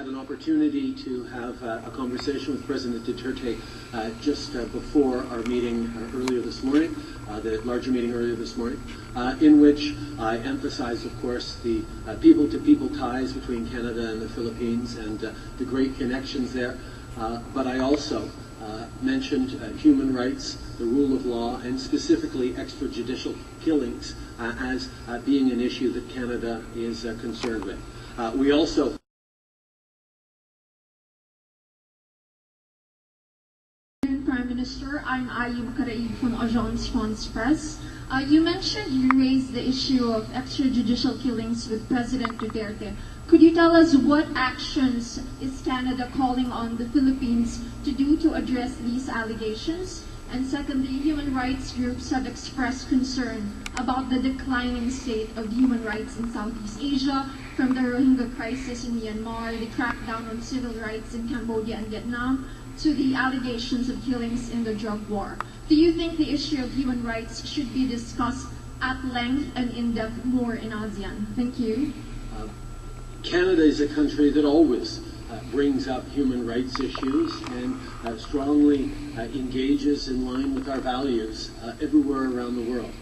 an opportunity to have a conversation with President Duterte just before our meeting earlier this morning, the larger meeting earlier this morning, in which I emphasized, of course, the people-to-people ties between Canada and the Philippines and the great connections there. But I also mentioned human rights, the rule of law, and specifically extrajudicial killings as being an issue that Canada is concerned with. We also Prime Minister, I'm Ayub Karaib from Agence France Presse. You mentioned you raised the issue of extrajudicial killings with President Duterte. Could you tell us what actions is Canada calling on the Philippines to do to address these allegations? And secondly, human rights groups have expressed concern about the declining state of human rights in Southeast Asia, from the Rohingya crisis in Myanmar, the crackdown on civil rights in Cambodia and Vietnam, to the allegations of killings in the drug war. Do you think the issue of human rights should be discussed at length and in depth more in ASEAN? Thank you. Canada is a country that always brings up human rights issues and strongly engages in line with our values everywhere around the world.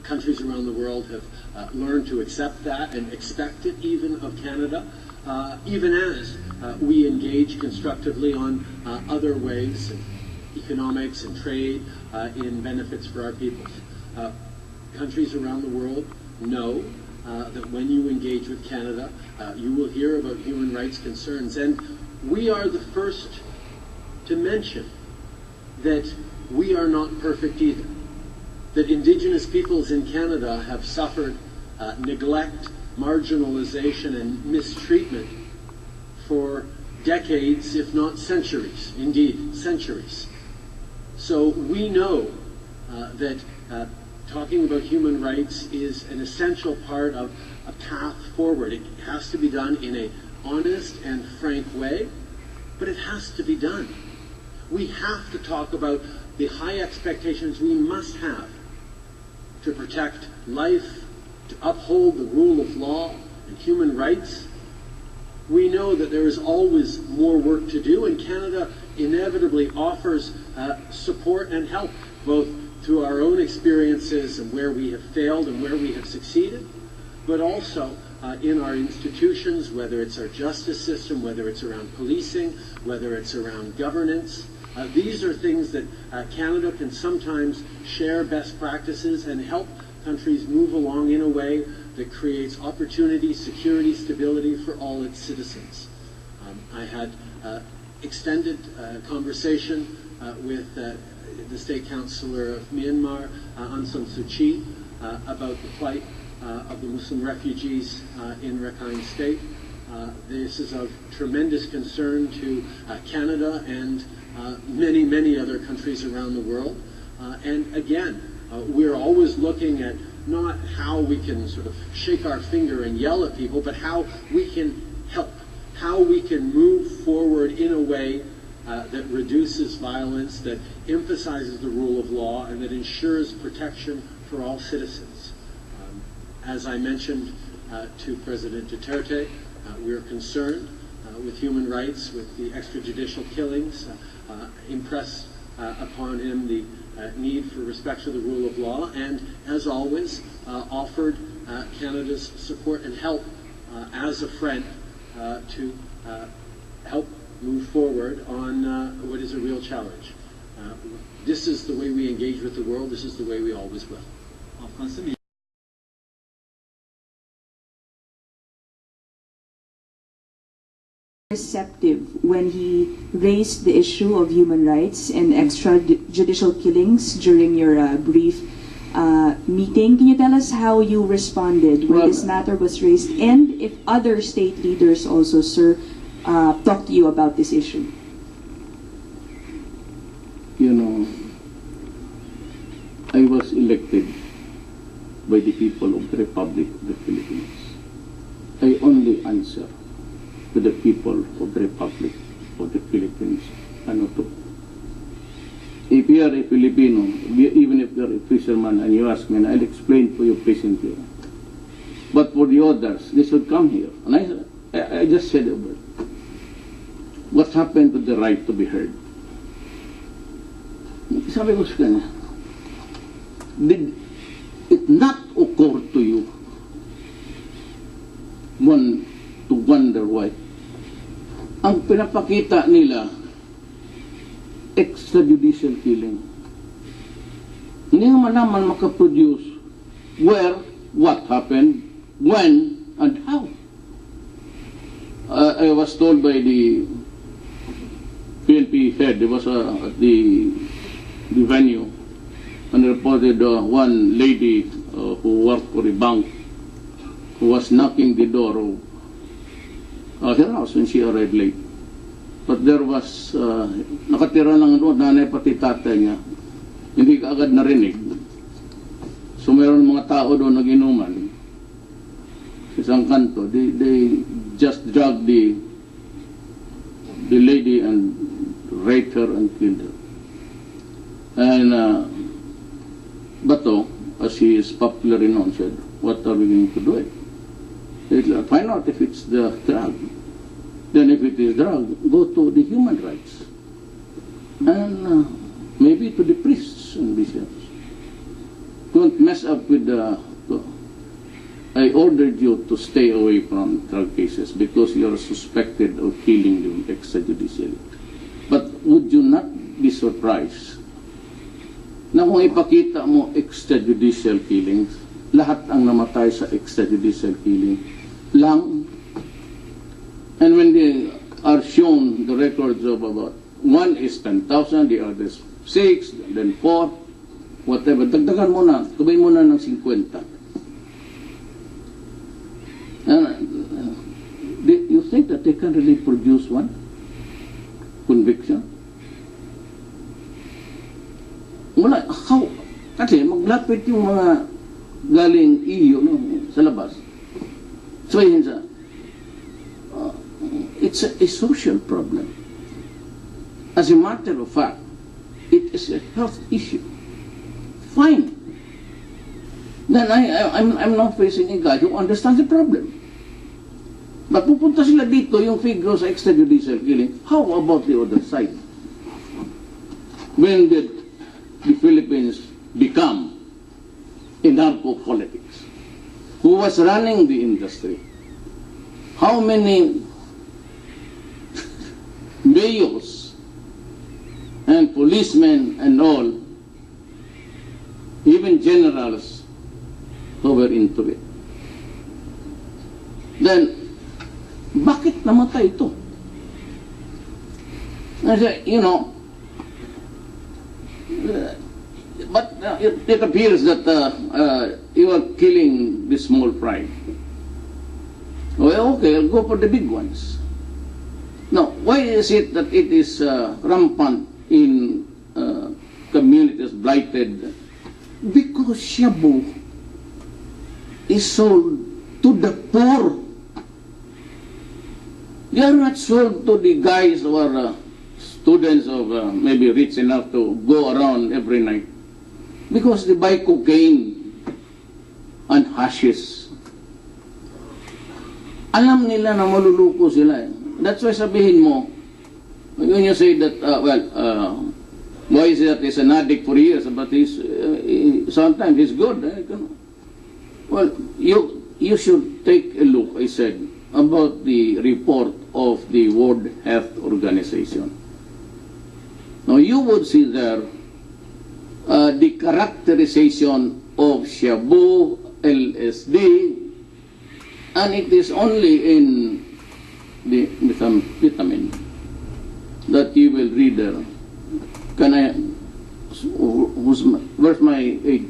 Countries around the world have learned to accept that and expect it even of Canada, even as we engage constructively on other ways, in economics and trade, in benefits for our peoples. Countries around the world know that when you engage with Canada, you will hear about human rights concerns. And we are the first to mention that we are not perfect either, that Indigenous peoples in Canada have suffered neglect, marginalization, and mistreatment for decades, if not centuries, indeed centuries. So we know that talking about human rights is an essential part of a path forward. It has to be done in an honest and frank way, but it has to be done. We have to talk about the high expectations we must have to protect life, to uphold the rule of law and human rights. We know that there is always more work to do, and Canada inevitably offers support and help, both through our own experiences and where we have failed and where we have succeeded, but also in our institutions, whether it's our justice system, whether it's around policing, whether it's around governance. These are things that Canada can sometimes share best practices and help countries move along in a way that creates opportunity, security, stability for all its citizens. I had extended conversation with the State Councillor of Myanmar, Aung San Suu Kyi, about the plight of the Muslim refugees in Rakhine State. This is of tremendous concern to Canada and many, many other countries around the world. And again, we're always looking at not how we can sort of shake our finger and yell at people, but how we can help, how we can move forward in a way that reduces violence, that emphasizes the rule of law, and that ensures protection for all citizens. As I mentioned to President Duterte, we're concerned with human rights, with the extrajudicial killings, impressed upon him the need for respect for the rule of law, and as always, offered Canada's support and help as a friend to help move forward on what is a real challenge. This is the way we engage with the world. This is the way we always will. Receptive when he raised the issue of human rights and extrajudicial killings during your brief meeting. Can you tell us how you responded when this matter was raised, and if other state leaders also, sir, talked to you about this issue? You know, I was elected by the people of the Republic of the Philippines. I only answer to the people of the Republic of the Philippines. Ano to? If you are a Filipino, even if you are a fisherman and you ask me, and I'll explain to you patiently. But for the others, they should come here. And I just said about it. what happened to the right to be heard? Sabi ko sa kanya, did it not occur to you to wonder why? Ang pinapakita nila, extrajudicial killing. Hindi nga malaman makaproduce where, what happened, when, and how. I was told by the PNP head, it was at the venue, and reported one lady who worked for a bank who was knocking the door of her house when she arrived late. But there was, nakatira lang doon, nanay pati tatay niya. Hindi ka agad narinig. So mayroon mga tao doon nag-inuman. Sa isang kanto, they just dragged the lady and raped her and killed her. And Bato, as he is popularly known, said, what are we going to do it? Find out if it's the drug. Then if it is drug, go to the human rights. And maybe to the priests and bishops. Don't mess up with the... I ordered you to stay away from drug cases because you are suspected of killing them extrajudicially. But would you not be surprised na kung ipakita mo extrajudicial killings, lahat ang namatay sa extrajudicial killing lang. And when they are shown the records of about one is 10,000, the other is 6, then 4, whatever, dagdagan mo na, tubayin mo na ng 50. You think that they can really produce one conviction? Wala, how? Kasi maglapit yung mga galing EU sa labas. So it's a social problem. As a matter of fact, it is a health issue. Fine. Then I'm now facing a guy who understands the problem. But pupunta sila dito yung figure sa extrajudicial killing. How about the other side? When did the Philippines become a narco-politics? Who was running the industry? How many mayors and policemen and all, even generals, who were into it? Then, bakit namatay ito? You know, but it appears that you are killing the small fry. Well, okay, I'll go for the big ones. Now, why is it that it is rampant in communities blighted? Because shabu is sold to the poor. They are not sold to the guys who are students of maybe rich enough to go around every night. Because they buy cocaine and hashish. Alam nila na maluluko sila. That's why sabihin mo, when you say that, why is it that he's an addict for years, but sometimes he's good. Well, you should take a look, I said, about the report of the World Health Organization. Now, you would see there the characterization of shabu, LSD, and it is only in the methamphetamine that you will read there. Where's my aid?